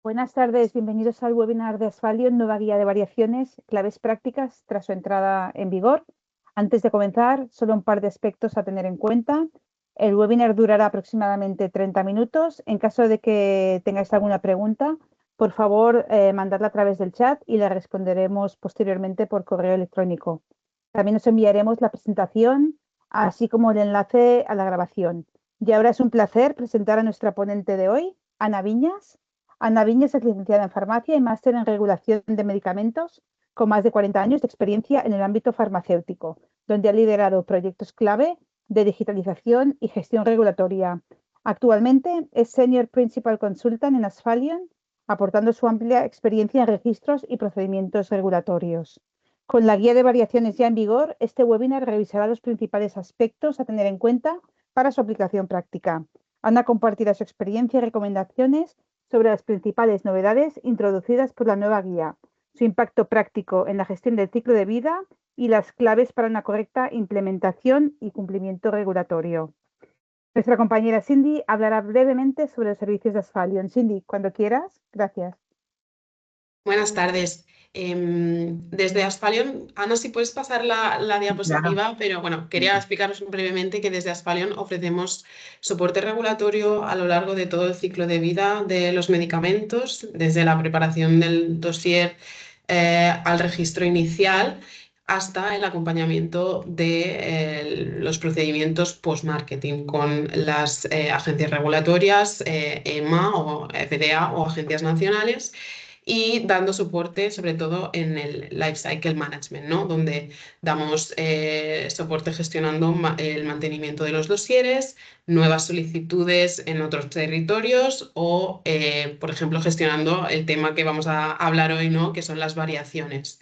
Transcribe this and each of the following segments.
Buenas tardes, bienvenidos al webinar de Asphalion, nueva guía de variaciones, claves prácticas tras su entrada en vigor. Antes de comenzar, solo un par de aspectos a tener en cuenta. El webinar durará aproximadamente 30 minutos. En caso de que tengáis alguna pregunta, por favor, mandadla a través del chat y la responderemos posteriormente por correo electrónico. También os enviaremos la presentación, así como el enlace a la grabación. Y ahora es un placer presentar a nuestra ponente de hoy, Ana Viñas. Ana Viñas es licenciada en farmacia y máster en regulación de medicamentos, con más de 40 años de experiencia en el ámbito farmacéutico, donde ha liderado proyectos clave de digitalización y gestión regulatoria. Actualmente es Senior Principal Consultant en Asphalion, aportando su amplia experiencia en registros y procedimientos regulatorios. Con la guía de variaciones ya en vigor, este webinar revisará los principales aspectos a tener en cuenta para su aplicación práctica. Ana compartirá su experiencia y recomendaciones sobre las principales novedades introducidas por la nueva guía, su impacto práctico en la gestión del ciclo de vida y las claves para una correcta implementación y cumplimiento regulatorio. Nuestra compañera Cindy hablará brevemente sobre los servicios de Asphalion. Cindy, cuando quieras. Gracias. Buenas tardes. Desde Asphalion, Ana, si puedes pasar la Claro. diapositiva, pero bueno, quería explicaros brevemente que desde Asphalion ofrecemos soporte regulatorio a lo largo de todo el ciclo de vida de los medicamentos, desde la preparación del dossier al registro inicial hasta el acompañamiento de los procedimientos post-marketing con las agencias regulatorias, EMA o FDA o agencias nacionales, y dando soporte sobre todo en el Lifecycle Management, ¿no? Donde damos soporte gestionando el mantenimiento de los dosieres, nuevas solicitudes en otros territorios o, por ejemplo, gestionando el tema que vamos a hablar hoy, ¿no? Que son las variaciones,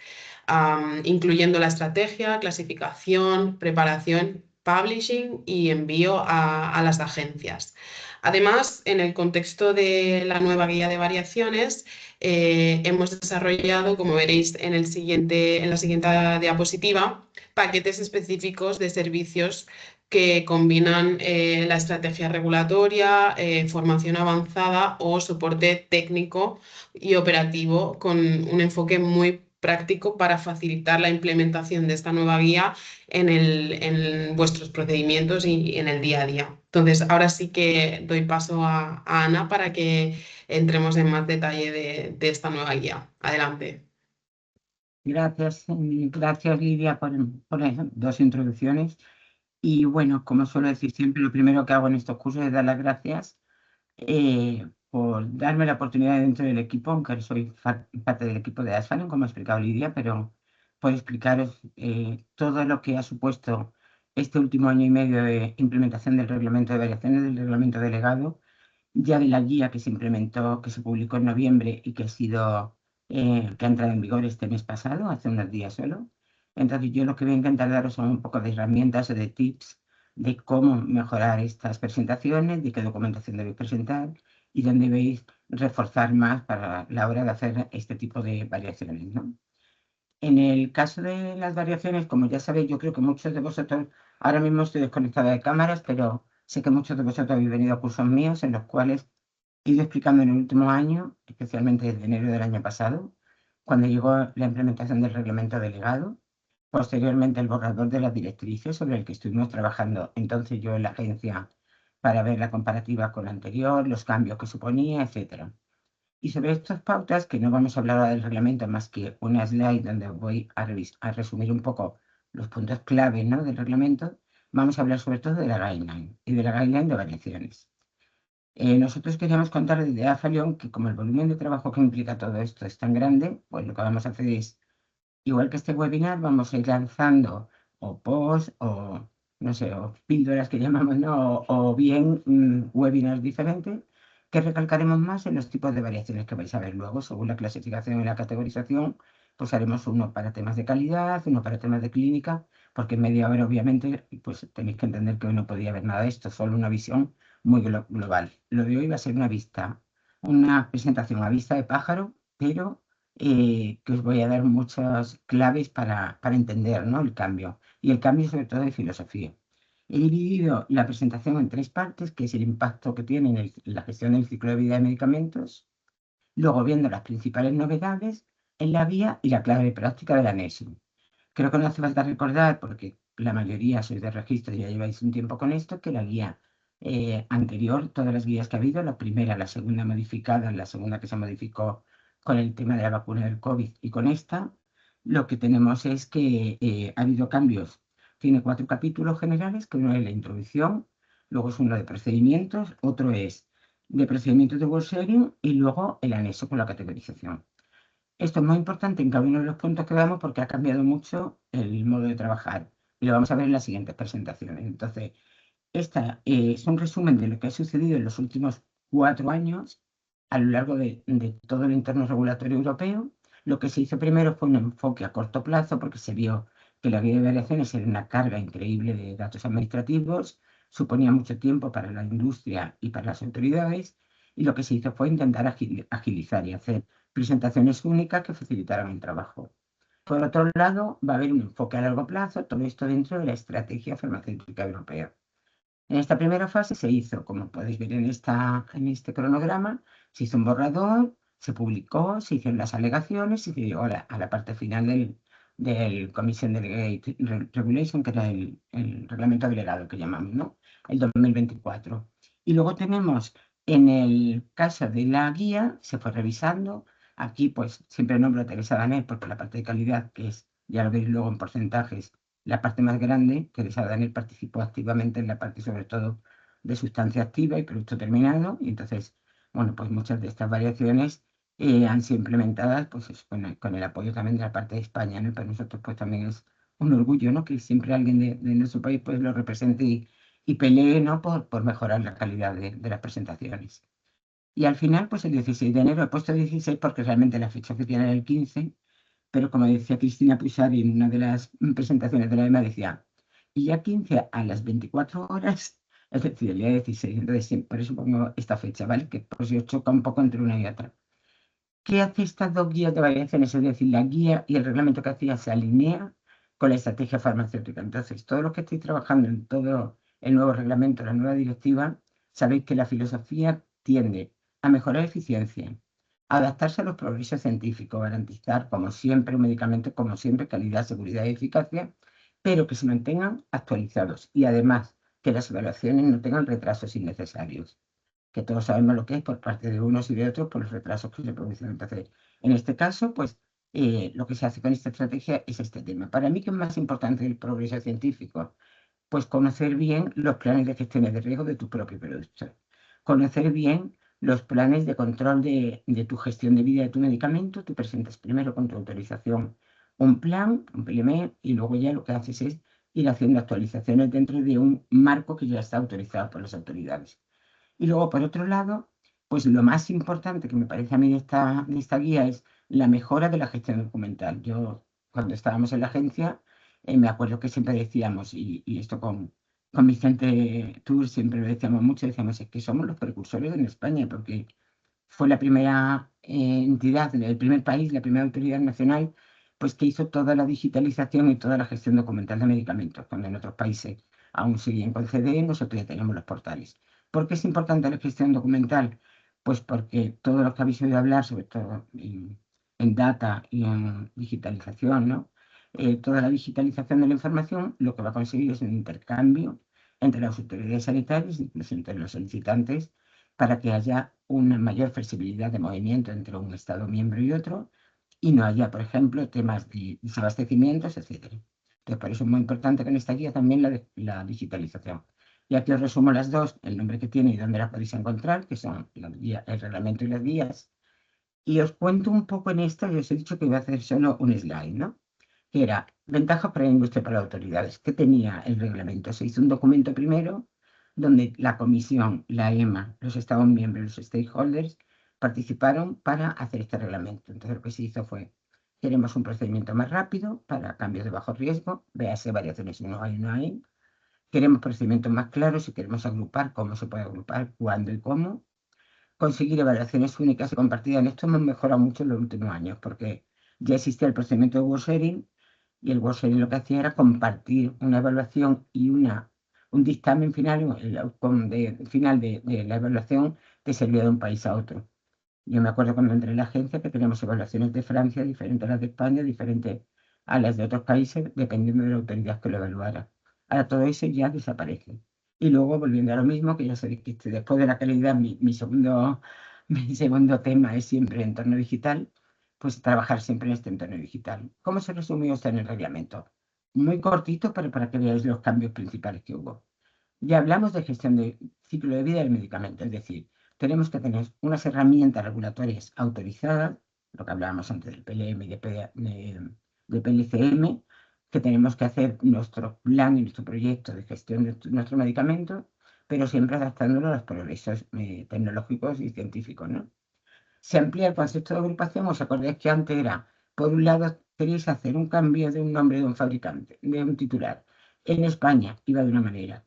incluyendo la estrategia, clasificación, preparación, publishing y envío a las agencias. Además, en el contexto de la nueva guía de variaciones, hemos desarrollado, como veréis en la siguiente diapositiva, paquetes específicos de servicios que combinan la estrategia regulatoria, formación avanzada o soporte técnico y operativo con un enfoque muy práctico para facilitar la implementación de esta nueva guía en vuestros procedimientos y en el día a día. Entonces, ahora sí que doy paso a Ana para que entremos en más detalle de esta nueva guía. Adelante. Gracias Lidia por las dos introducciones. Y bueno, como suelo decir siempre, lo primero que hago en estos cursos es dar las gracias por darme la oportunidad dentro del equipo, aunque soy parte del equipo de Asphalion, como ha explicado Lidia, pero por explicaros todo lo que ha supuesto este último año y medio de implementación del reglamento de variaciones, del reglamento delegado, ya de la guía que se implementó, que se publicó en noviembre y que ha entrado en vigor este mes pasado, hace unos días solo. Entonces yo lo que voy a intentar daros son un poco de herramientas o de tips de cómo mejorar estas presentaciones, de qué documentación debéis presentar y dónde debéis reforzar más para la hora de hacer este tipo de variaciones, ¿no? En el caso de las variaciones, como ya sabéis, yo creo que muchos de vosotros, ahora mismo estoy desconectada de cámaras, pero sé que muchos de vosotros habéis venido a cursos míos en los cuales he ido explicando en el último año, especialmente desde enero del año pasado, cuando llegó la implementación del reglamento delegado, posteriormente el borrador de las directrices sobre el que estuvimos trabajando entonces yo en la agencia para ver la comparativa con la anterior, los cambios que suponía, etcétera. Y sobre estas pautas, que no vamos a hablar ahora del reglamento más que una slide donde voy a resumir un poco los puntos clave, ¿no?, del reglamento, vamos a hablar sobre todo de la guideline y de la guideline de variaciones. Nosotros queríamos contar desde Asphalion que como el volumen de trabajo que implica todo esto es tan grande, pues lo que vamos a hacer es, igual que este webinar, vamos a ir lanzando o posts o, no sé, o píldoras que llamamos, ¿no?, o bien webinars diferentes que recalcaremos más en los tipos de variaciones que vais a ver luego, según la clasificación y la categorización, pues haremos uno para temas de calidad, uno para temas de clínica, porque en media hora, obviamente, pues tenéis que entender que hoy no podía ver nada de esto, solo una visión muy global. Lo de hoy va a ser una presentación a vista de pájaro, pero que os voy a dar muchas claves para entender, ¿no?, el cambio, y el cambio sobre todo de filosofía. He dividido la presentación en tres partes, que es el impacto que tiene en la gestión del ciclo de vida de medicamentos, Luego viendo las principales novedades en la guía y la clave práctica del anexo. Creo que no hace falta recordar, porque la mayoría sois de registro y ya lleváis un tiempo con esto, que la guía anterior, todas las guías que ha habido, la primera, la segunda modificada, la segunda que se modificó con el tema de la vacuna del COVID y con esta, lo que tenemos es que ha habido cambios. Tiene 4 capítulos generales, que uno es la introducción, luego es uno de procedimientos, otro es de procedimientos de work sharing y luego el anexo con la categorización. Esto es muy importante en cada uno de los puntos que veamos porque ha cambiado mucho el modo de trabajar y lo vamos a ver en las siguientes presentaciones. Entonces, esta es un resumen de lo que ha sucedido en los últimos 4 años a lo largo de todo el entorno regulatorio europeo. Lo que se hizo primero fue un enfoque a corto plazo porque se vio que la guía de variaciones era una carga increíble de datos administrativos, suponía mucho tiempo para la industria y para las autoridades, y lo que se hizo fue intentar agilizar y hacer presentaciones únicas que facilitaran el trabajo. Por otro lado, va a haber un enfoque a largo plazo, todo esto dentro de la estrategia farmacéutica europea. En esta primera fase se hizo, como podéis ver en este cronograma, se hizo un borrador, se publicó, se hicieron las alegaciones y se llegó a la parte final del Commission Delegate Regulation, que era el reglamento delegado que llamamos, ¿no? El 2024. Y luego tenemos, en el caso de la guía, se fue revisando. Aquí, pues, siempre nombro a Teresa Danel, porque la parte de calidad, que es, ya lo veis luego en porcentajes, la parte más grande, Teresa Danel participó activamente en la parte sobre todo de sustancia activa y producto terminado, y entonces, bueno, pues muchas de estas variaciones han sido implementadas pues con el apoyo también de la parte de España, ¿no? Para nosotros pues también es un orgullo, ¿no? Que siempre alguien de nuestro país pues lo represente y pelee, ¿no? Por mejorar la calidad de las presentaciones. Y al final, pues el 16 de enero, he puesto 16 porque realmente la fecha oficial era el 15, pero como decía Cristina Puixart en una de las presentaciones de la EMA, decía, y ya 15 a las 24 horas, es decir, el día 16, entonces sí, por eso pongo esta fecha, ¿vale? Que por si os choca un poco entre una y otra. ¿Qué hace estas dos guías de variaciones? Es decir, la guía y el reglamento que hacía se alinea con la estrategia farmacéutica. Entonces, todos los que estéis trabajando en todo el nuevo reglamento, la nueva directiva, sabéis que la filosofía tiende a mejorar eficiencia, a adaptarse a los progresos científicos, garantizar, como siempre, un medicamento, como siempre, calidad, seguridad y eficacia, pero que se mantengan actualizados y además que las evaluaciones no tengan retrasos innecesarios, que todos sabemos lo que es por parte de unos y de otros por los retrasos que se producen. Entonces, en este caso, pues lo que se hace con esta estrategia es este tema. Para mí, ¿qué es más importante del progreso científico? Pues conocer bien los planes de gestión de riesgo de tu propio producto. Conocer bien los planes de control de tu gestión de vida de tu medicamento. Tú presentas primero con tu autorización un plan, un PLM, y luego ya lo que haces es ir haciendo actualizaciones dentro de un marco que ya está autorizado por las autoridades. Y luego, por otro lado, pues lo más importante que me parece a mí de esta guía es la mejora de la gestión documental. Yo, cuando estábamos en la agencia, me acuerdo que siempre decíamos, y esto con Vicente Tour siempre lo decíamos mucho, decíamos, es que somos los precursores en España, porque fue la primera entidad, el primer país, la primera autoridad nacional, pues que hizo toda la digitalización y toda la gestión documental de medicamentos, cuando en otros países aún siguen con CD, nosotros ya tenemos los portales. ¿Por qué es importante la gestión documental? Pues porque todo lo que habéis oído hablar, sobre todo en data y en digitalización, ¿no? Toda la digitalización de la información lo que va a conseguir es un intercambio entre las autoridades sanitarias, incluso entre los solicitantes, para que haya una mayor flexibilidad de movimiento entre un Estado miembro y otro y no haya, por ejemplo, temas de desabastecimientos, etc. Entonces, por eso es muy importante que en esta guía también la digitalización. Y aquí os resumo las dos, el nombre que tiene y dónde las podéis encontrar, que son el reglamento y las guías. Y os cuento un poco en esto, y os he dicho que voy a hacer solo un slide, ¿no? Que era ventajas para la industria y para las autoridades. ¿Qué tenía el reglamento? Se hizo un documento primero donde la Comisión, la EMA, los Estados miembros, los stakeholders, participaron para hacer este reglamento. Entonces lo que se hizo fue, queremos un procedimiento más rápido para cambios de bajo riesgo, véase variaciones no hay. Queremos procedimientos más claros y queremos agrupar cómo se puede agrupar, cuándo y cómo. Conseguir evaluaciones únicas y compartidas. En esto hemos mejorado mucho en los últimos años, porque ya existía el procedimiento de work sharing, y el work sharing lo que hacía era compartir una evaluación y un dictamen final, el outcome final de la evaluación, que servía de un país a otro. Yo me acuerdo cuando entré en la agencia que teníamos evaluaciones de Francia diferentes a las de España, diferentes a las de otros países, dependiendo de la autoridad que lo evaluara. Ahora todo eso ya desaparece. Y luego, volviendo a lo mismo, que ya sabéis que después de la calidad, mi segundo tema es siempre el entorno digital, pues trabajar siempre en este entorno digital. ¿Cómo se resumió esto en el reglamento? Muy cortito, pero para que veáis los cambios principales que hubo. Ya hablamos de gestión de ciclo de vida del medicamento, es decir, tenemos que tener unas herramientas regulatorias autorizadas, lo que hablábamos antes del PLM y de PLCM, que tenemos que hacer nuestro plan y nuestro proyecto de gestión de nuestro medicamento, pero siempre adaptándolo a los progresos tecnológicos y científicos, ¿no? Se amplía el concepto de agrupación. ¿Os acordáis que antes era, por un lado, queréis hacer un cambio de un nombre de un fabricante, de un titular? En España iba de una manera,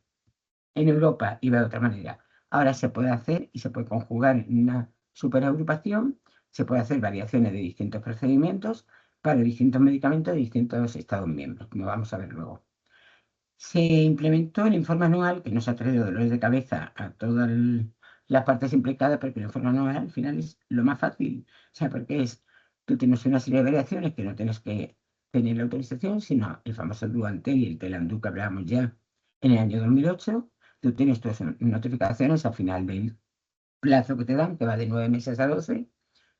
en Europa iba de otra manera. Ahora se puede hacer y se puede conjugar en una superagrupación, se puede hacer variaciones de distintos procedimientos para distintos medicamentos de distintos Estados miembros, como vamos a ver luego. Se implementó el informe anual, que nos ha traído dolores de cabeza a todas las partes implicadas, porque el informe anual al final es lo más fácil. O sea, porque tú tienes una serie de variaciones que no tienes que tener la autorización, sino el famoso Duantel y el Telandú que hablábamos ya en el año 2008. Tú tienes tus notificaciones al final del plazo que te dan, que va de 9 meses a 12.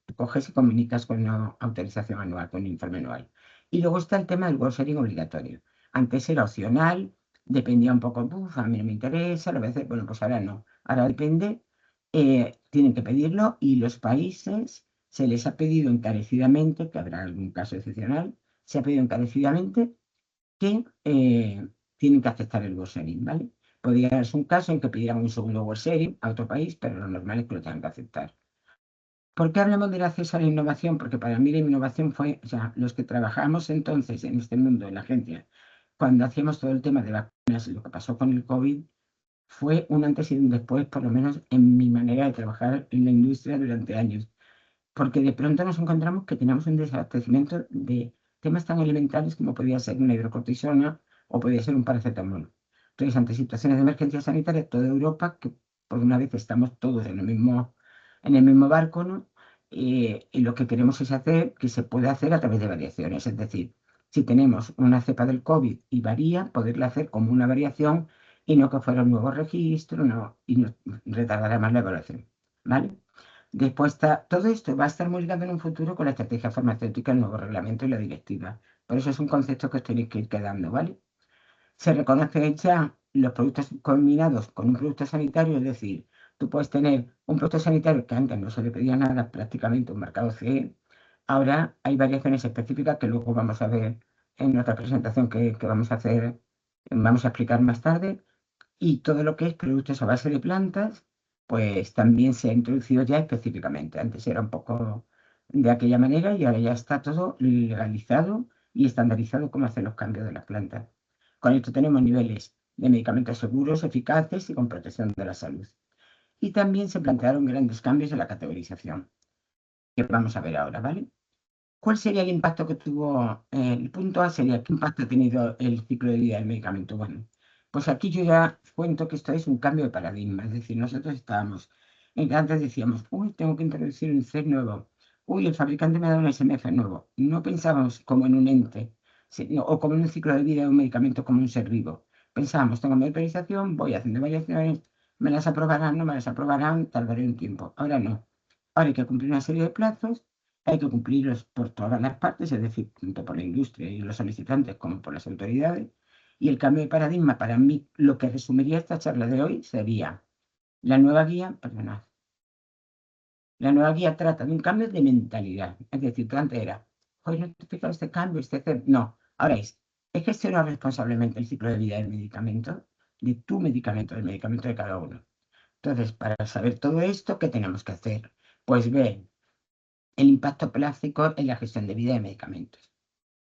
Tú coges y comunicas con una autorización anual, con un informe anual. Y luego está el tema del work sharing obligatorio. Antes era opcional, dependía un poco, a mí no me interesa, lo voy a hacer, bueno, pues ahora no. Ahora depende, tienen que pedirlo y los países se les ha pedido encarecidamente, que habrá algún caso excepcional, se ha pedido encarecidamente que tienen que aceptar el work sharing, ¿vale? Podría darse un caso en que pidieran un segundo work sharing a otro país, pero lo normal es que lo tengan que aceptar. ¿Por qué hablamos del acceso a la innovación? Porque para mí la innovación fue, o sea, los que trabajamos entonces en este mundo, en la agencia, cuando hacíamos todo el tema de vacunas y lo que pasó con el COVID, fue un antes y un después, por lo menos en mi manera de trabajar en la industria durante años. Porque de pronto nos encontramos que teníamos un desabastecimiento de temas tan elementales como podía ser una hidrocortisona o podía ser un paracetamol. Entonces, ante situaciones de emergencia sanitaria, toda Europa, que por una vez estamos todos en el mismo barco, ¿no? Y lo que queremos es hacer que se pueda hacer a través de variaciones. Es decir, si tenemos una cepa del COVID y varía, poderla hacer como una variación y no que fuera un nuevo registro, no, y nos retardará más la evaluación. ¿Vale? Después está, todo esto va a estar muy ligado en un futuro con la estrategia farmacéutica, el nuevo reglamento y la directiva. Por eso es un concepto que os tenéis que ir quedando, ¿vale? Se reconoce ya los productos combinados con un producto sanitario, es decir, tú puedes tener un producto sanitario que antes no se le pedía nada, prácticamente un mercado CE. Ahora hay variaciones específicas que luego vamos a ver en otra presentación que vamos a hacer, vamos a explicar más tarde. Y todo lo que es productos a base de plantas, pues también se ha introducido ya específicamente. Antes era un poco de aquella manera y ahora ya está todo legalizado y estandarizado cómo hacer los cambios de las plantas. Con esto tenemos niveles de medicamentos seguros, eficaces y con protección de la salud. Y también se plantearon grandes cambios en la categorización, que vamos a ver ahora, ¿vale? ¿Cuál sería el impacto que tuvo? El punto A sería, ¿qué impacto ha tenido el ciclo de vida del medicamento? Bueno, pues aquí yo ya cuento que esto es un cambio de paradigma. Es decir, nosotros estábamos, antes decíamos, uy, tengo que introducir un C nuevo. Uy, el fabricante me ha dado un SMF nuevo. No pensábamos como en un ente, o como en un ciclo de vida de un medicamento como un ser vivo. Pensábamos, tengo mi autorización, voy haciendo variaciones, me las aprobarán, no me las aprobarán, tardaré un tiempo. Ahora no. Ahora hay que cumplir una serie de plazos, hay que cumplirlos por todas las partes, es decir, tanto por la industria y los solicitantes como por las autoridades. Y el cambio de paradigma, para mí, lo que resumiría esta charla de hoy sería la nueva guía, perdonad, la nueva guía trata de un cambio de mentalidad. Es decir, que antes era, oye, no te fijas este cambio, no, ahora es gestionar responsablemente el ciclo de vida del medicamento, de tu medicamento, del medicamento de cada uno. Entonces, para saber todo esto, ¿qué tenemos que hacer? Pues ver el impacto plástico en la gestión de vida de medicamentos.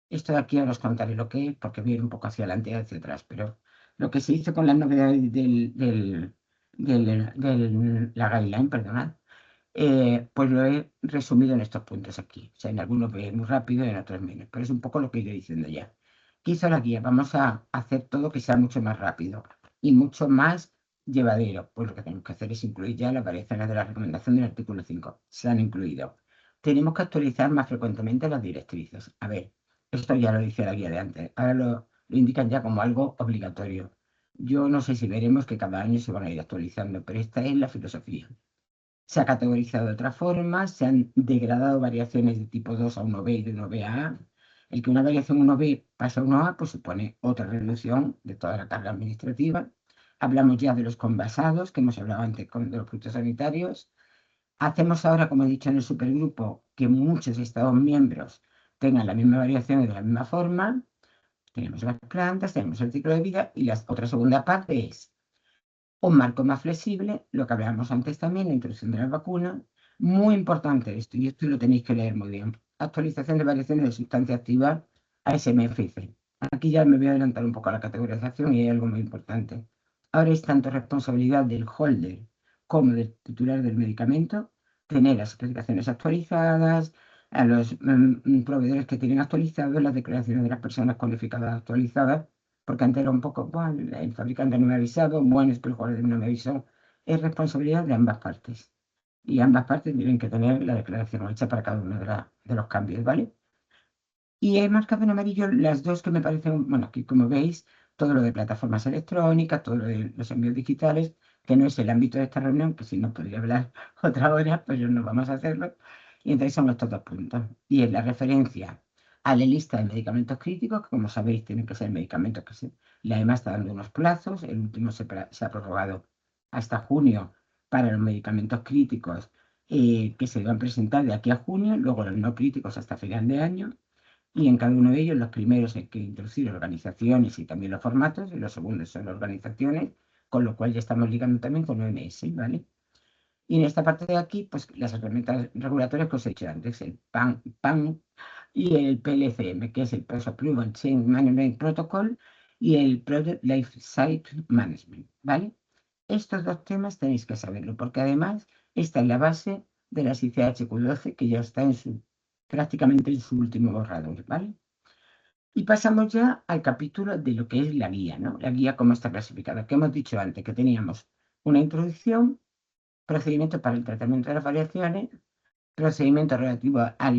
Esto de aquí ahora os contaré lo que es, porque voy a ir un poco hacia adelante y hacia atrás, pero lo que se hizo con las novedades de la guideline, perdonad, pues lo he resumido en estos puntos aquí. O sea, en algunos voy muy rápido y en otros menos, pero es un poco lo que iré diciendo ya. ¿Qué hizo la guía? Vamos a hacer todo que sea mucho más rápido y mucho más llevadero. Pues lo que tenemos que hacer es incluir ya las variaciones de la recomendación del artículo 5. Se han incluido. Tenemos que actualizar más frecuentemente las directrices. A ver, esto ya lo dice la guía de antes. Ahora lo indican ya como algo obligatorio. Yo no sé si veremos que cada año se van a ir actualizando, pero esta es la filosofía. Se ha categorizado de otra forma, se han degradado variaciones de tipo 2 a 1B y de 1B a A. El que una variación 1B pasa a 1A, pues supone otra reducción de toda la carga administrativa. Hablamos ya de los convasados, que hemos hablado antes de los productos sanitarios. Hacemos ahora, como he dicho en el supergrupo, que muchos Estados miembros tengan la misma variación de la misma forma. Tenemos las plantas, tenemos el ciclo de vida y la otra segunda parte es un marco más flexible, lo que hablábamos antes también, la introducción de las vacunas. Muy importante esto, y esto lo tenéis que leer muy bien. Actualización de variaciones de sustancia activa a SMFC. Aquí ya me voy a adelantar un poco a la categorización y hay algo muy importante. Ahora es tanto responsabilidad del holder como del titular del medicamento tener las especificaciones actualizadas, a los proveedores que tienen actualizados, las declaraciones de las personas cualificadas actualizadas, porque antes era un poco, bueno, el fabricante no me ha avisado, bueno, es que el jugador no me avisó. Es responsabilidad de ambas partes. Y ambas partes tienen que tener la declaración hecha para cada uno de los cambios, ¿vale? Y he marcado en amarillo las dos que me parecen, bueno, aquí como veis, todo lo de plataformas electrónicas, todo lo de los envíos digitales, que no es el ámbito de esta reunión, que si no podría hablar otra hora, pero no vamos a hacerlo. Y entonces son estos dos puntos. Y es la referencia a la lista de medicamentos críticos, que como sabéis tienen que ser medicamentos que la EMA está dando unos plazos, el último se ha prorrogado hasta junio para los medicamentos críticos que se van a presentar de aquí a junio, luego los no críticos hasta final de año. Y en cada uno de ellos, los primeros hay que introducir organizaciones y también los formatos, y los segundos son organizaciones, con lo cual ya estamos ligando también con OMS, ¿vale? Y en esta parte de aquí, pues las herramientas regulatorias que os he dicho antes, el PAN y el PLCM, que es el Post Approval Chain Management Protocol y el Product Life Cycle Management, ¿vale? Estos dos temas tenéis que saberlo, porque además esta es la base de la ICHQ12, que ya está prácticamente en su último borrador, ¿vale? Y pasamos ya al capítulo de lo que es la guía, ¿no? La guía cómo está clasificada, que hemos dicho antes, que teníamos una introducción, procedimiento para el tratamiento de las variaciones, procedimiento relativo a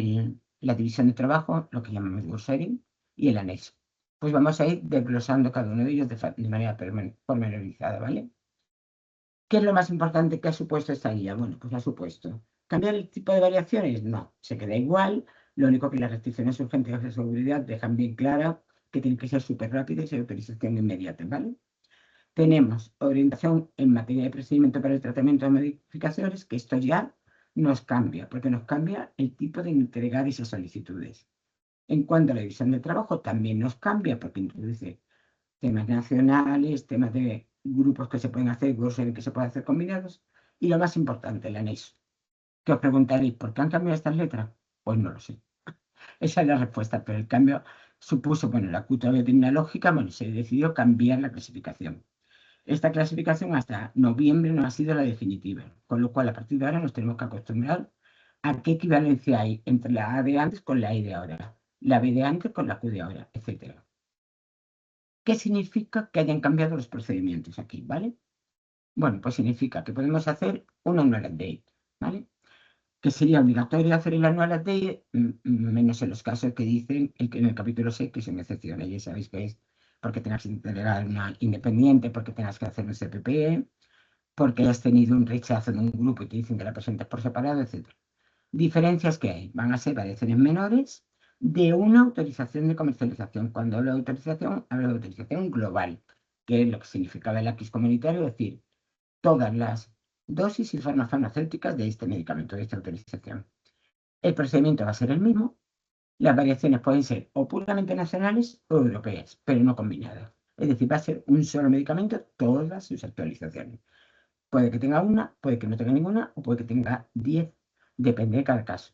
la división de trabajo, lo que llamamos work sharing, y el anexo. Pues vamos a ir desglosando cada uno de ellos de manera pormenorizada, ¿vale? ¿Qué es lo más importante que ha supuesto esta guía? Bueno, pues ha supuesto cambiar el tipo de variaciones. No, se queda igual. Lo único que las restricciones urgentes de seguridad dejan bien clara que tienen que ser súper rápidas y autorización inmediata, ¿vale? Tenemos orientación en materia de procedimiento para el tratamiento de modificaciones, que esto ya nos cambia, porque nos cambia el tipo de entregar esas solicitudes. En cuanto a la división de trabajo, también nos cambia, porque introduce temas nacionales, temas de grupos que se pueden hacer, workshops que se pueden hacer combinados, y lo más importante, el anexo. Que os preguntaréis, ¿por qué han cambiado estas letras? Pues no lo sé. Esa es la respuesta, pero el cambio supuso, bueno, la Q todavía tiene una lógica, bueno, se decidió cambiar la clasificación. Esta clasificación hasta noviembre no ha sido la definitiva, con lo cual a partir de ahora nos tenemos que acostumbrar a qué equivalencia hay entre la A de antes con la I de ahora, la B de antes con la Q de ahora, etc. ¿Qué significa que hayan cambiado los procedimientos aquí, ¿vale? Bueno, pues significa que podemos hacer un annual update, ¿vale? Que sería obligatorio hacer el annual update, menos en los casos que dicen en el capítulo 6, que son excepciones, ya sabéis que es porque tengas que entregar una independiente, porque tengas que hacer un CPP, porque hayas tenido un rechazo de un grupo y te dicen que la presentes por separado, etc. Diferencias que hay, van a ser variaciones menores de una autorización de comercialización. Cuando hablo de autorización, hablo de autorización global, que es lo que significaba el Acquis comunitario, es decir, todas las dosis y formas farmacéuticas de este medicamento, de esta autorización. El procedimiento va a ser el mismo. Las variaciones pueden ser o puramente nacionales o europeas, pero no combinadas. Es decir, va a ser un solo medicamento, todas sus actualizaciones. Puede que tenga una, puede que no tenga ninguna, o puede que tenga 10, depende de cada caso.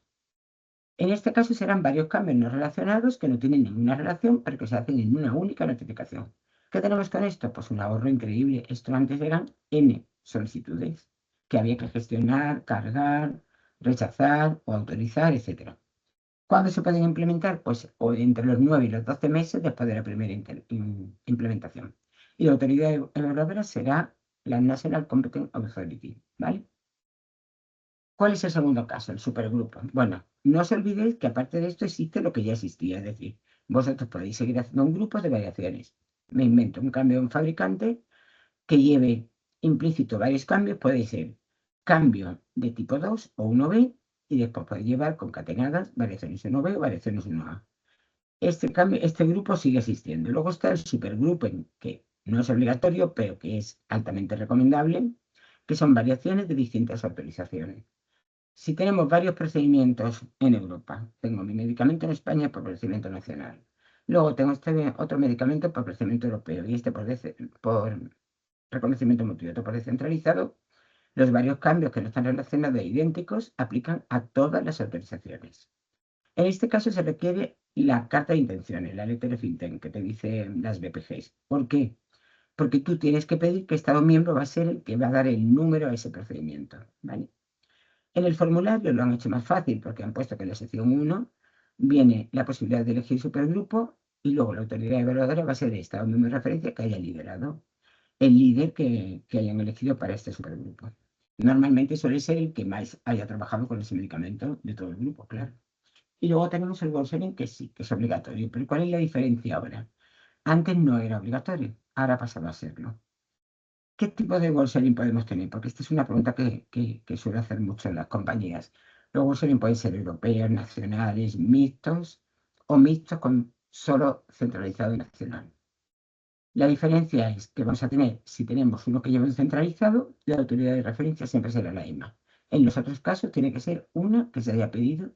En este caso serán varios cambios no relacionados que no tienen ninguna relación, pero que se hacen en una única notificación. ¿Qué tenemos con esto? Pues un ahorro increíble. Esto antes eran N solicitudes que había que gestionar, cargar, rechazar o autorizar, etc. ¿Cuándo se pueden implementar? Pues o entre los 9 y los 12 meses después de la primera implementación. Y la autoridad evaluadora será la National Competent Authority, ¿vale? ¿Cuál es el segundo caso? El supergrupo. Bueno, no os olvidéis que aparte de esto existe lo que ya existía, es decir, vosotros podéis seguir haciendo un grupo de variaciones. Me invento un cambio de un fabricante que lleve implícito varios cambios, puede ser cambio de tipo 2 o 1B y después puede llevar concatenadas variaciones 1B o variaciones 1A. Este grupo sigue existiendo. Luego está el supergrupo, que no es obligatorio, pero que es altamente recomendable, que son variaciones de distintas autorizaciones. Si tenemos varios procedimientos en Europa, tengo mi medicamento en España por procedimiento nacional, luego tengo este otro medicamento por procedimiento europeo y este por reconocimiento mutuo y otro por descentralizado, los varios cambios que no están relacionados e idénticos aplican a todas las autorizaciones. En este caso se requiere la carta de intenciones, la letter of intent, que te dicen las BPGs. ¿Por qué? Porque tú tienes que pedir que Estado miembro va a ser el que va a dar el número a ese procedimiento, ¿vale? En el formulario lo han hecho más fácil porque han puesto que en la sección 1 viene la posibilidad de elegir supergrupo y luego la autoridad evaluadora va a ser el Estado miembro de referencia que haya liderado el líder que hayan elegido para este supergrupo. Normalmente suele ser el que más haya trabajado con ese medicamento de todo el grupo, claro. Y luego tenemos el goal setting, que sí, que es obligatorio. Pero ¿cuál es la diferencia ahora? Antes no era obligatorio, ahora ha pasado a serlo. ¿Qué tipo de goal setting podemos tener? Porque esta es una pregunta que suele hacer mucho las compañías. Los goal setting pueden ser europeos, nacionales, mixtos o mixtos con solo centralizado y nacional. La diferencia es que vamos a tener, si tenemos uno que lleva un centralizado, la autoridad de referencia siempre será la misma. En los otros casos tiene que ser una que se haya pedido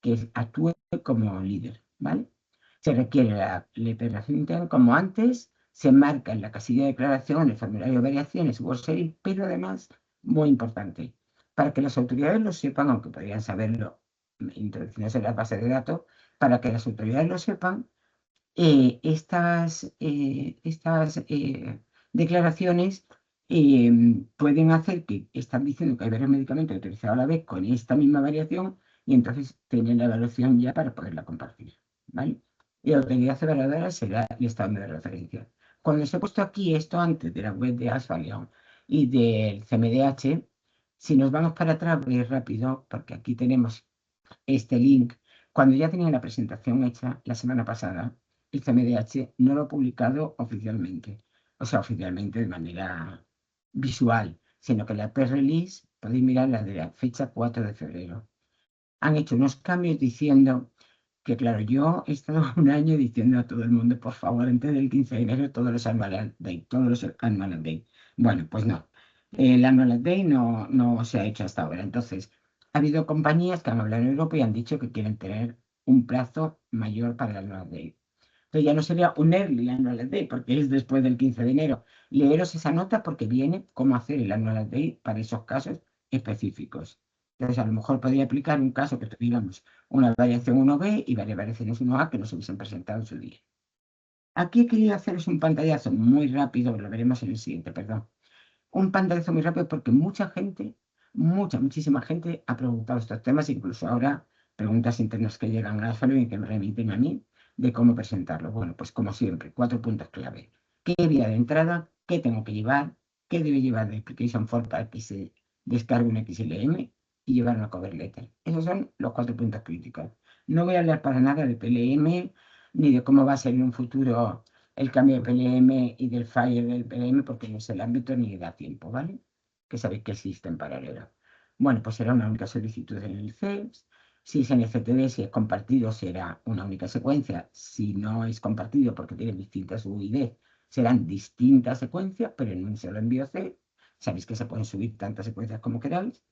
que actúe como líder, ¿vale? Se requiere la declaración interna como antes, se marca en la casilla de declaración, en el formulario de variaciones, word sharing, pero además, muy importante, para que las autoridades lo sepan, aunque podrían saberlo introduciéndose en las bases de datos, para que las autoridades lo sepan, estas declaraciones pueden hacer que están diciendo que hay varios medicamentos autorizados a la vez con esta misma variación y entonces tienen la evaluación ya para poderla compartir, ¿vale? Y la autoridad evaluadora será el estado de referencia. Cuando os he puesto aquí esto antes de la web de Asphalion y del CMDH, si nos vamos para atrás, voy a ir rápido porque aquí tenemos este link. Cuando ya tenía la presentación hecha la semana pasada, el CMDH no lo ha publicado oficialmente, o sea, oficialmente de manera visual, sino que la press release, podéis mirar la de la fecha 4 de febrero. Han hecho unos cambios diciendo que, claro, yo he estado un año diciendo a todo el mundo, por favor, antes del 15 de enero, todos los Annual Day, todos los Annual Day. Bueno, pues no, el Annual Day no se ha hecho hasta ahora. Entonces, ha habido compañías que han hablado en Europa y han dicho que quieren tener un plazo mayor para el Annual Day. Entonces ya no sería un early Annual Day porque es después del 15 de enero. Leeros esa nota porque viene cómo hacer el Annual Day para esos casos específicos. Entonces a lo mejor podría aplicar un caso que tuviéramos una variación 1B y varias variaciones 1A que nos hubiesen presentado en su día. Aquí he querido haceros un pantallazo muy rápido, lo veremos en el siguiente, perdón. Un pantallazo muy rápido porque mucha gente, muchísima gente ha preguntado estos temas, incluso ahora preguntas internas que llegan a Asphalion y que me remiten a mí de cómo presentarlo. Bueno, pues como siempre, 4 puntos clave. ¿Qué vía de entrada? ¿Qué tengo que llevar? ¿Qué debe llevar de application form para que se descargue un XLM? Y llevar una cover letter. Esos son los 4 puntos críticos. No voy a hablar para nada de PLM ni de cómo va a ser en un futuro el cambio de PLM y del Fire del PLM porque no es el ámbito ni da tiempo, ¿vale? Que sabéis que existe en paralelo. Bueno, pues será una única solicitud en el CEPS. Si es en FTD, si es compartido, será una única secuencia. Si no es compartido porque tiene distintas UID, serán distintas secuencias, pero en un solo envío C. Sabéis que se pueden subir tantas secuencias como queráis.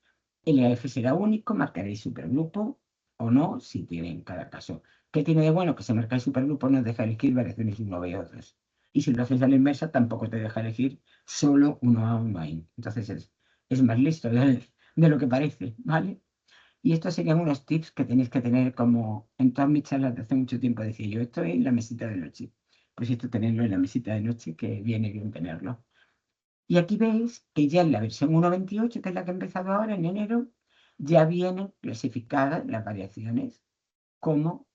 El EAF será único, marcaréis supergrupo o no, si tiene en cada caso. ¿Qué tiene de bueno? Que si marcáis supergrupo nos deja elegir variaciones 1B y otras. Y si lo hacéis a la inversa, tampoco te deja elegir solo 1A o 1A. Entonces es más listo de lo que parece, ¿vale? Y estos serían unos tips que tenéis que tener como en todas mis charlas de hace mucho tiempo decía yo, esto es la mesita de noche. Pues esto tenerlo en la mesita de noche, que viene bien tenerlo. Y aquí veis que ya en la versión 1.28, que es la que he empezado ahora en enero, ya vienen clasificadas las variaciones como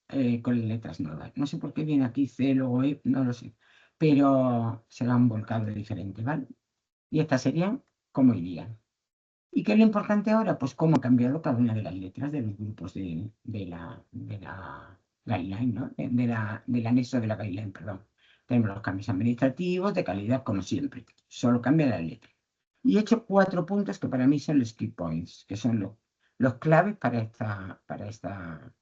con letras nuevas. No sé por qué viene aquí C, luego E, no lo sé, pero se lo han volcado diferente, ¿vale? Y estas serían cómo irían. ¿Y qué es lo importante ahora? Pues cómo ha cambiado cada una de las letras de los grupos de la guideline, ¿no? Del anexo de la guideline, perdón. Tenemos los cambios administrativos, de calidad, como siempre. Solo cambia la letra. Y he hecho 4 puntos que para mí son los key points, que son los claves para estas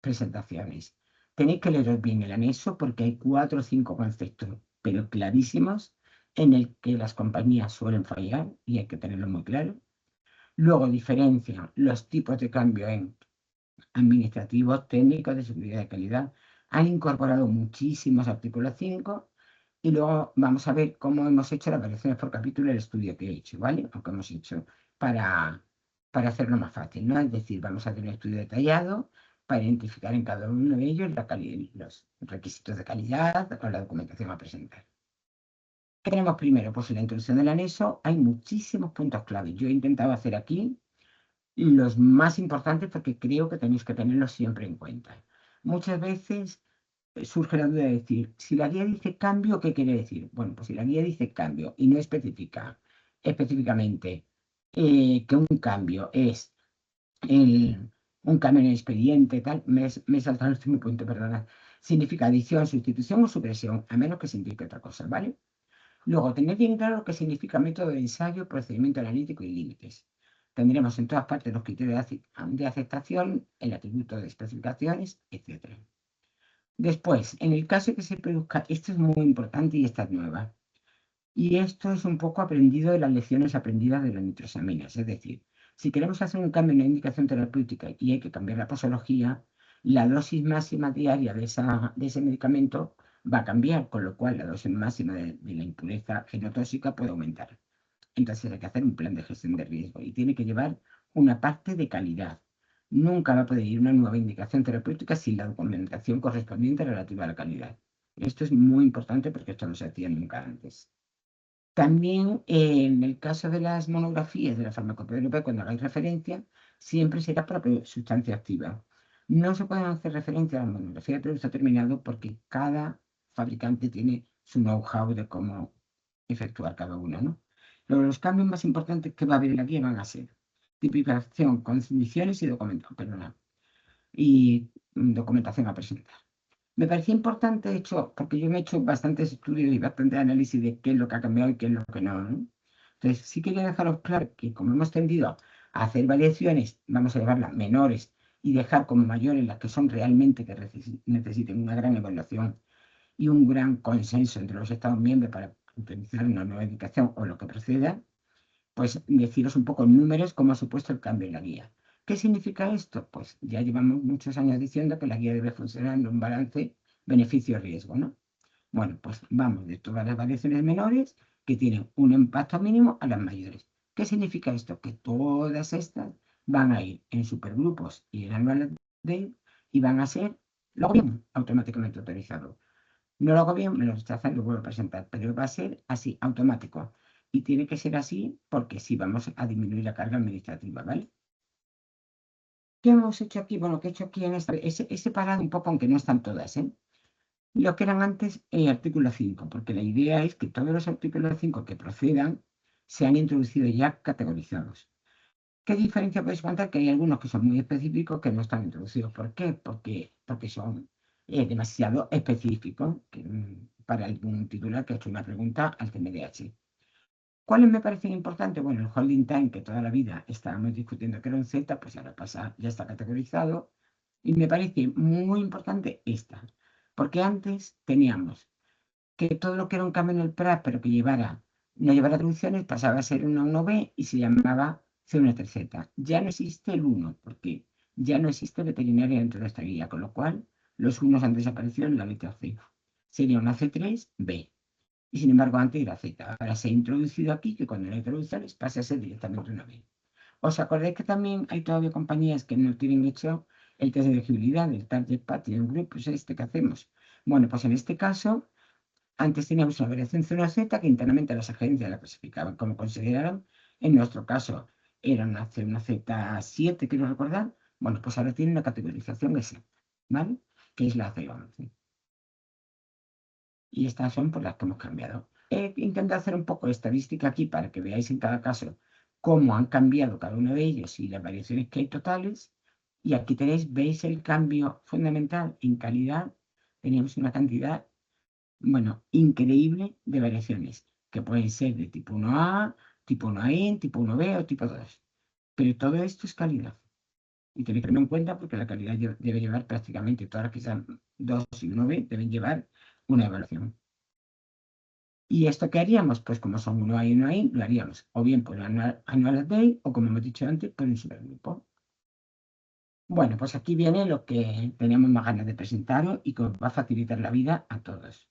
presentaciones. Tenéis que leeros bien el anexo porque hay 4 o 5 conceptos, pero clarísimos, en el que las compañías suelen fallar y hay que tenerlo muy claro. Luego diferencian los tipos de cambio en administrativos, técnicos, de seguridad de calidad. Han incorporado muchísimos artículos 5 y luego vamos a ver cómo hemos hecho las variaciones por capítulo el estudio que he hecho, ¿vale? O que hemos hecho para hacerlo más fácil, ¿no? Es decir, vamos a hacer un estudio detallado para identificar en cada uno de ellos los requisitos de calidad o la documentación a presentar. ¿Qué tenemos primero? Pues en la introducción del anexo hay muchísimos puntos clave. Yo he intentado hacer aquí los más importantes porque creo que tenéis que tenerlos siempre en cuenta. Muchas veces surge la duda de decir, si la guía dice cambio, ¿qué quiere decir? Bueno, pues si la guía dice cambio y no especifica específicamente que un cambio es un cambio en el expediente, tal, me he saltado el último punto, perdona. Significa adición, sustitución o supresión, a menos que se indique otra cosa, ¿vale? Luego, tener bien claro lo que significa método de ensayo, procedimiento analítico y límites. Tendremos en todas partes los criterios de aceptación, el atributo de especificaciones, etc. Después, en el caso de que se produzca, esto es muy importante y esta es nueva, y esto es un poco aprendido de las lecciones aprendidas de los nitrosamines. Es decir, si queremos hacer un cambio en la indicación terapéutica y hay que cambiar la posología, la dosis máxima diaria de ese medicamento va a cambiar, con lo cual la dosis máxima de la impureza genotóxica puede aumentar. Entonces hay que hacer un plan de gestión de riesgo y tiene que llevar una parte de calidad. Nunca va a poder ir una nueva indicación terapéutica sin la documentación correspondiente relativa a la calidad. Esto es muy importante porque esto no se hacía nunca antes. También en el caso de las monografías de la farmacopea europea, cuando hagáis referencia, siempre será para sustancia activa. No se pueden hacer referencia a la monografía de producto terminado porque cada fabricante tiene su know-how de cómo efectuar cada uno, ¿no? Pero los cambios más importantes que va a haber en la guía van a ser tipificación, condiciones y documentación a presentar. Me parecía importante, de hecho, porque yo me he hecho bastantes estudios y bastante análisis de qué es lo que ha cambiado y qué es lo que no, ¿no? Entonces, sí quería dejaros claro que como hemos tendido a hacer variaciones, vamos a llevarlas menores y dejar como mayores las que son realmente que necesiten una gran evaluación y un gran consenso entre los Estados miembros para utilizar una nueva indicación o lo que proceda, pues deciros un poco en números cómo ha supuesto el cambio en la guía. ¿Qué significa esto? Pues ya llevamos muchos años diciendo que la guía debe funcionar en un balance beneficio-riesgo, ¿no? Bueno, pues vamos de todas las variaciones menores que tienen un impacto mínimo a las mayores. ¿Qué significa esto? Que todas estas van a ir en supergrupos y en anual day y van a ser, lo bien, automáticamente autorizados. No lo hago bien, me lo rechazan y lo vuelvo a presentar, pero va a ser así, automático. Y tiene que ser así porque sí vamos a disminuir la carga administrativa, ¿vale? ¿Qué hemos hecho aquí? Bueno, ¿qué he hecho aquí en esta? He separado un poco, aunque no están todas, ¿eh? Lo que eran antes el artículo 5, porque la idea es que todos los artículos 5 que procedan se han introducido ya categorizados. ¿Qué diferencia podéis contar? Que hay algunos que son muy específicos que no están introducidos. ¿Por qué? Porque son demasiado específicos para algún titular que ha hecho una pregunta al CMDH. ¿Cuáles me parecen importantes? Bueno, el holding time, que toda la vida estábamos discutiendo que era un Z, pues ahora pasa, ya está categorizado. Y me parece muy importante esta, porque antes teníamos que todo lo que era un cambio en el PRAP, pero que no llevara traducciones, pasaba a ser una 1B y se llamaba C1-Z. Ya no existe el 1, porque ya no existe veterinaria dentro de esta guía, con lo cual los 1 han desaparecido en la letra C. Sería una C3B. Y sin embargo, antes era Z. Ahora se ha introducido aquí que cuando no hay traducciones pasa a ser directamente una B. ¿Os acordáis que también hay todavía compañías que no tienen hecho el test de elegibilidad, el Target Pattern Group, pues este que hacemos? Bueno, pues en este caso, antes teníamos una variación C1Z que internamente las agencias la clasificaban como consideraron. En nuestro caso era una C1Z7, quiero recordar. Bueno, pues ahora tiene una categorización exacta, ¿vale? Que es la C11. Y estas son por las que hemos cambiado. He intentado hacer un poco de estadística aquí para que veáis en cada caso cómo han cambiado cada uno de ellos y las variaciones que hay totales. Y aquí tenéis, veis el cambio fundamental en calidad. Teníamos una cantidad, bueno, increíble de variaciones, que pueden ser de tipo 1A, tipo 1A, tipo 1B o tipo 2. Pero todo esto es calidad. Y tenéis que tenerlo en cuenta porque la calidad debe llevar prácticamente todas las que sean 2 y 1B, deben llevar una evaluación. ¿Y esto qué haríamos? Pues como son 1A y 1A, lo haríamos o bien por Annual Day o como hemos dicho antes, por un supergrupo. Bueno, pues aquí viene lo que teníamos más ganas de presentaros y que os va a facilitar la vida a todos.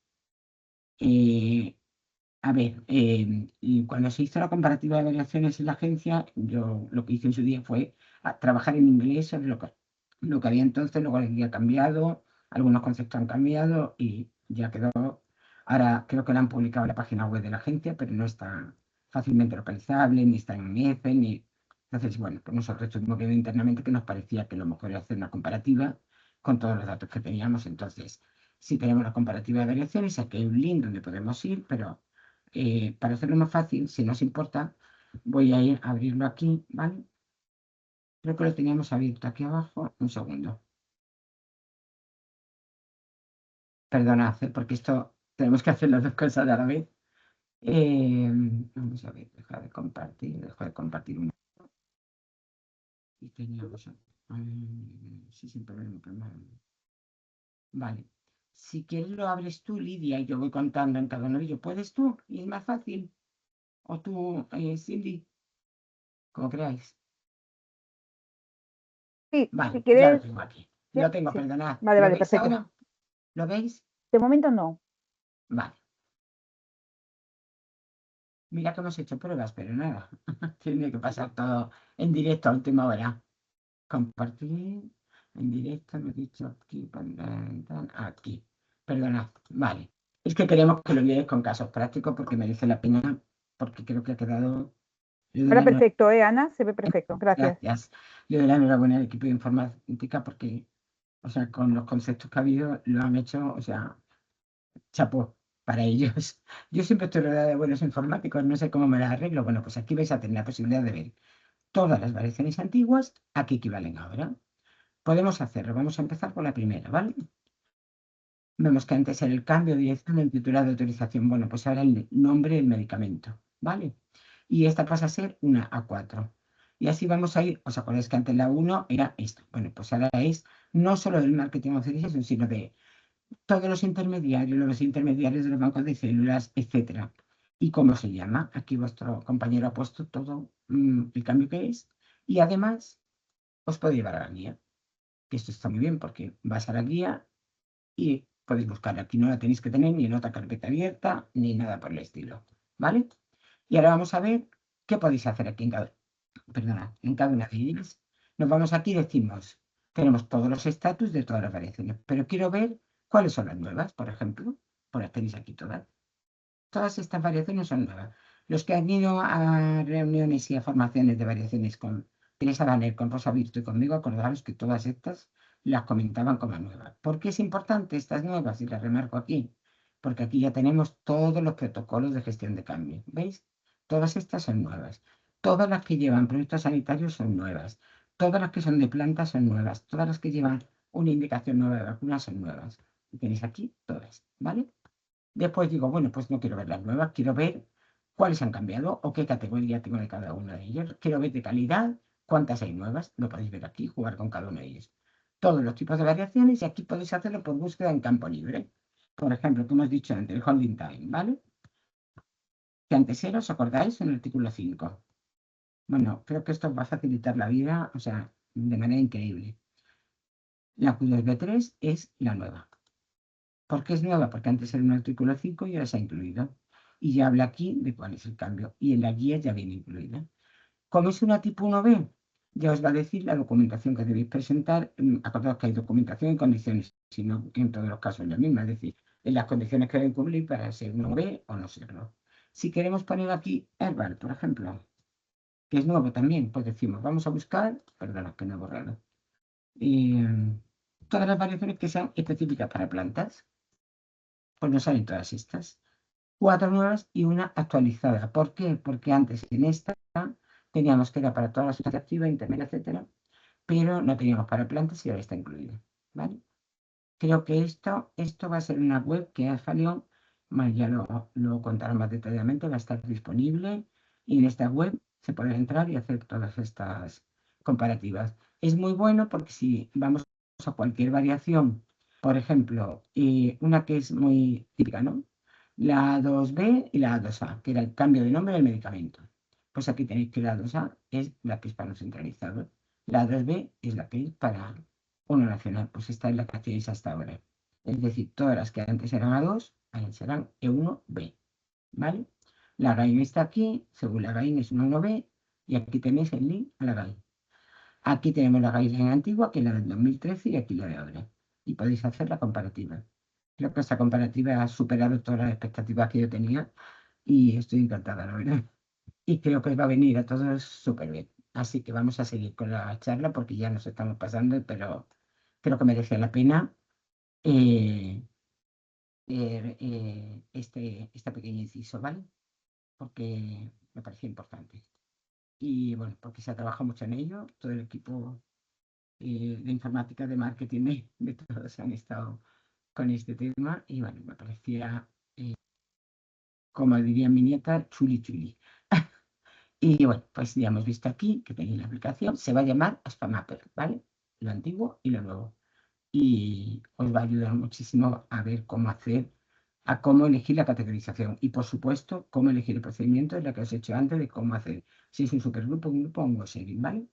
A ver, y cuando se hizo la comparativa de variaciones en la agencia, yo lo que hice en su día fue trabajar en inglés sobre lo que había entonces, luego había cambiado, algunos conceptos han cambiado y ya quedó. Ahora creo que lo han publicado en la página web de la agencia, pero no está fácilmente localizable, ni está en EFE, ni... Entonces, bueno, pues nosotros estuvimos viendo internamente que nos parecía que lo mejor era hacer una comparativa con todos los datos que teníamos. Entonces, si tenemos la comparativa de variaciones, aquí hay un link donde podemos ir, pero para hacerlo más fácil, si no os importa, voy a ir a abrirlo aquí, ¿vale? Creo que lo teníamos abierto aquí abajo. Un segundo. Perdonad, porque esto tenemos que hacer las dos cosas a la vez. Vamos a ver, dejo de compartir una. Y teníamos... sí, sin problema. Vale. Si quieres lo abres tú, Lidia, y yo voy contando en cada uno de ellos. ¿Puedes tú? Y es más fácil. O tú, Cindy, como queráis. Sí, Vale, si ya lo quieres. tengo aquí. Ya, Lo tengo, sí. perdonad. Vale, ¿Lo vale, veis perfecto. ahora? ¿Lo veis? De momento no. Vale. Mira que hemos hecho pruebas, pero nada. Tiene que pasar todo en directo a última hora. Compartir en directo, me he dicho aquí, aquí. Perdonad, vale. Es que queremos que lo veáis con casos prácticos porque merece la pena, porque creo que ha quedado... Ahora perfecto, Ana, se ve perfecto. Gracias. Gracias. Le doy la enhorabuena al equipo de informática porque, o sea, con los conceptos que ha habido, lo han hecho, o sea, chapó para ellos. Yo siempre estoy rodeada de buenos informáticos, no sé cómo me las arreglo. Bueno, pues aquí vais a tener la posibilidad de ver todas las variaciones antiguas a qué equivalen ahora. Podemos hacerlo. Vamos a empezar por la primera, ¿vale? Vemos que antes era el cambio de dirección del titular de autorización. Bueno, pues ahora el nombre del medicamento, ¿vale? Y esta pasa a ser una A4. Y así vamos a ir, ¿os acordáis que antes la 1 era esto? Bueno, pues ahora es no solo del marketing authorization, sino de todos los intermediarios de los bancos de células, etcétera. ¿Y cómo se llama? Aquí vuestro compañero ha puesto todo el cambio que es. Y además os puede llevar a la guía. Que esto está muy bien porque vas a la guía y podéis buscar. Aquí no la tenéis que tener ni en otra carpeta abierta ni nada por el estilo. ¿Vale? Y ahora vamos a ver qué podéis hacer aquí en cada una de ellas. Nos vamos aquí y decimos, tenemos todos los estatus de todas las variaciones, pero quiero ver cuáles son las nuevas, por ejemplo. Pues las tenéis aquí todas. Todas estas variaciones son nuevas. Los que han ido a reuniones y a formaciones de variaciones con Teresa Banner, con Rosa Virto y conmigo, acordaros que todas estas las comentaban como nuevas. ¿Por qué es importante estas nuevas? Y las remarco aquí. Porque aquí ya tenemos todos los protocolos de gestión de cambio. ¿Veis? Todas estas son nuevas. Todas las que llevan productos sanitarios son nuevas. Todas las que son de plantas son nuevas. Todas las que llevan una indicación nueva de vacuna son nuevas. Y tenéis aquí todas, ¿vale? Después digo, bueno, pues no quiero ver las nuevas, quiero ver cuáles han cambiado o qué categoría tengo de cada una de ellas. Quiero ver de calidad, cuántas hay nuevas, lo podéis ver aquí, jugar con cada uno de ellos. Todos los tipos de variaciones y aquí podéis hacerlo por búsqueda en campo libre. Por ejemplo, como hemos dicho antes, el holding time, ¿vale? Que antes era, ¿os acordáis? En el artículo 5. Bueno, creo que esto va a facilitar la vida, o sea, de manera increíble. La Q2B3 es la nueva. ¿Por qué es nueva? Porque antes era un artículo 5 y ahora se ha incluido. Y ya habla aquí de cuál es el cambio. Y en la guía ya viene incluida. Como es una tipo 1B, ya os va a decir la documentación que debéis presentar. Acordaos que hay documentación en condiciones, sino en todos los casos la misma. Es decir, en las condiciones que deben cumplir para ser 1B o no serlo. Si queremos poner aquí Herbal, por ejemplo, que es nuevo también, pues decimos, vamos a buscar, perdona que no he borrado, todas las variaciones que sean específicas para plantas. Pues nos salen todas estas. 4 nuevas y una actualizada. ¿Por qué? Porque antes en esta teníamos que era para todas las sustancias activas, intermedias, etcétera, pero no teníamos para plantas y ahora está incluido, ¿vale? Creo que esto va a ser una web que Asphalion, bueno, ya lo contará más detalladamente, va a estar disponible y en esta web se puede entrar y hacer todas estas comparativas. Es muy bueno porque si vamos a cualquier variación, por ejemplo, una que es muy típica, ¿no? La A2B y la A2A, que era el cambio de nombre del medicamento. Pues aquí tenéis que la A2A es la que es para los centralizados, la A2B es la que es para uno nacional, pues esta es la que hacéis hasta ahora. Es decir, todas las que antes eran A2, ahora serán E1B, ¿vale? La GAIN está aquí, según la GAIN es 1B, y aquí tenéis el link a la GAIN. Aquí tenemos la GAIN antigua, que es la del 2013, y aquí la de ahora. Y podéis hacer la comparativa. Creo que esta comparativa ha superado todas las expectativas que yo tenía, y estoy encantada, la verdad. Y creo que os va a venir a todos súper bien. Así que vamos a seguir con la charla porque ya nos estamos pasando, pero creo que merece la pena este pequeño inciso, ¿vale? Porque me parecía importante. Y bueno, porque se ha trabajado mucho en ello, todo el equipo de informática, de marketing, de todos han estado con este tema y bueno, me parecía, como diría mi nieta, chuli chuli. Y bueno, pues ya hemos visto aquí que tenéis la aplicación, se va a llamar Spamapper, ¿vale? Lo antiguo y lo nuevo. Y os va a ayudar muchísimo a ver cómo hacer, a cómo elegir la categorización y por supuesto cómo elegir el procedimiento, es la que os he hecho antes de cómo hacer, si es un supergrupo, un grupo o un sharing, ¿vale?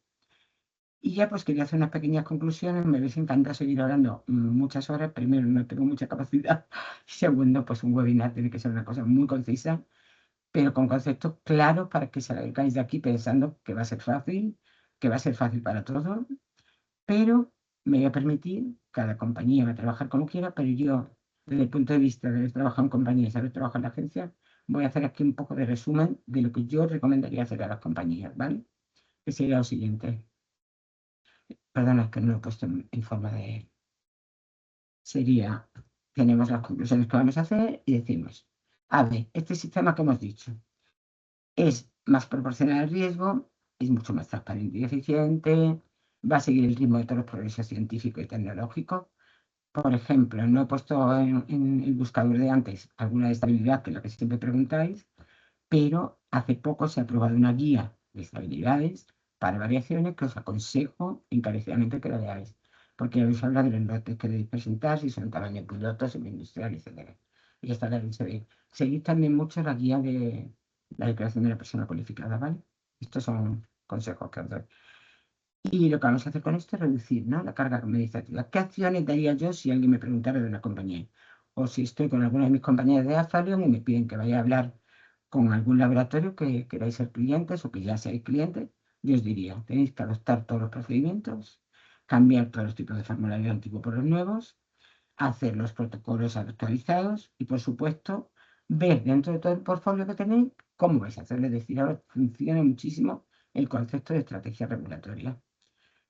Y ya pues quería hacer unas pequeñas conclusiones, me hubiese encantado seguir hablando muchas horas, primero no tengo mucha capacidad, segundo pues un webinar tiene que ser una cosa muy concisa, pero con conceptos claros para que salgáis de aquí pensando que va a ser fácil, que va a ser fácil para todos, pero me voy a permitir, cada compañía va a trabajar como quiera, pero yo, desde el punto de vista de haber trabajado en compañía y saber trabajar en la agencia, voy a hacer aquí un poco de resumen de lo que yo recomendaría hacer a las compañías, ¿vale? Que sería lo siguiente. Perdona, es que no lo he puesto en forma de... Sería, tenemos las conclusiones que vamos a hacer y decimos, a ver, este sistema que hemos dicho es más proporcional al riesgo, es mucho más transparente y eficiente, va a seguir el ritmo de todos los progresos científicos y tecnológicos. Por ejemplo, no he puesto en el buscador de antes alguna de estabilidad, que es la que siempre preguntáis, pero hace poco se ha aprobado una guía de estabilidades para variaciones que os aconsejo encarecidamente que la leáis, porque habéis hablado de los lotes que debéis presentar, si son tamaño piloto, semi-industrial, etc. Y esta la debéis seguir. Seguid también mucho la guía de la declaración de la persona cualificada, ¿vale? Estos son consejos que os doy. Y lo que vamos a hacer con esto es reducir, ¿no?, la carga administrativa. ¿Qué acciones daría yo si alguien me preguntara de una compañía? O si estoy con alguna de mis compañeras de Asphalion y me piden que vaya a hablar con algún laboratorio que queráis ser clientes o que ya seáis clientes, yo os diría, tenéis que adoptar todos los procedimientos, cambiar todos los tipos de formularios antiguos por los nuevos, hacer los protocolos actualizados y, por supuesto, ver dentro de todo el portfolio que tenéis cómo vais a hacerlo. Es decir, ahora funciona muchísimo el concepto de estrategia regulatoria.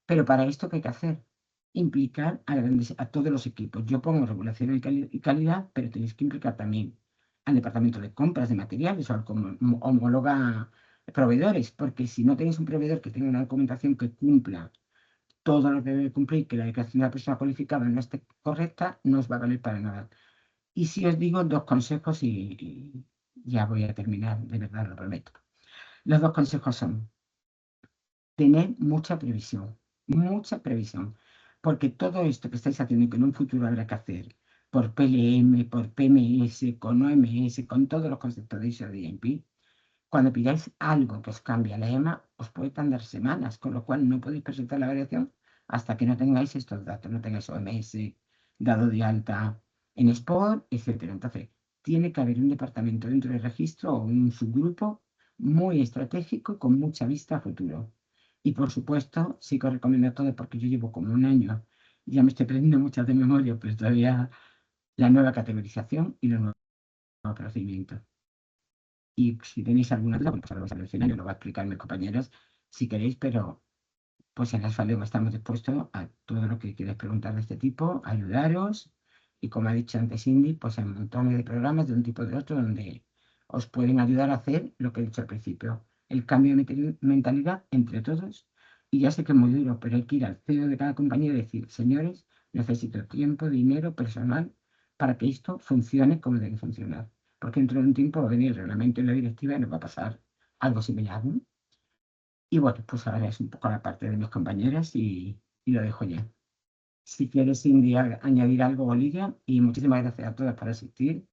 Pero para esto, ¿qué hay que hacer? Implicar a todos los equipos. Yo pongo regulación y calidad, pero tenéis que implicar también al departamento de compras de materiales o al homóloga proveedores, porque si no tenéis un proveedor que tenga una documentación que cumpla todo lo que debe cumplir, que la declaración de la persona cualificada no esté correcta, no os va a valer para nada. Y si os digo dos consejos y ya voy a terminar, de verdad, lo prometo. Los dos consejos son: tener mucha previsión, porque todo esto que estáis haciendo y que en un futuro habrá que hacer por PLM, por PMS, con OMS, con todos los conceptos de ISO de IMP, cuando pidáis algo que os cambie a la EMA, os puede tardar semanas, con lo cual no podéis presentar la variación hasta que no tengáis estos datos, no tengáis OMS, dado de alta en SPOR, etc. Entonces, tiene que haber un departamento dentro del registro o un subgrupo muy estratégico y con mucha vista a futuro. Y por supuesto, sí que os recomiendo todo porque yo llevo como un año, ya me estoy aprendiendo muchas de memoria, pero todavía la nueva categorización y los nuevos procedimientos. Y si tenéis alguna duda, pues ahora vais al escenario, lo va a explicar mis compañeros si queréis, pero pues en Asphalion estamos dispuestos a todo lo que queráis preguntar de este tipo, a ayudaros Y como ha dicho antes Cindy, pues hay montones de programas de un tipo o de otro donde os pueden ayudar a hacer lo que he dicho al principio, el cambio de mentalidad entre todos. Y ya sé que es muy duro, pero hay que ir al CEO de cada compañía y decir, señores, necesito tiempo, dinero, personal, para que esto funcione como debe funcionar. Porque dentro de un tiempo va a venir el reglamento y la directiva y nos va a pasar algo similar, ¿no? Y bueno, pues ahora es un poco la parte de mis compañeras y lo dejo ya. Si quieres, Cindy, añadir algo, Olivia, y muchísimas gracias a todas por asistir.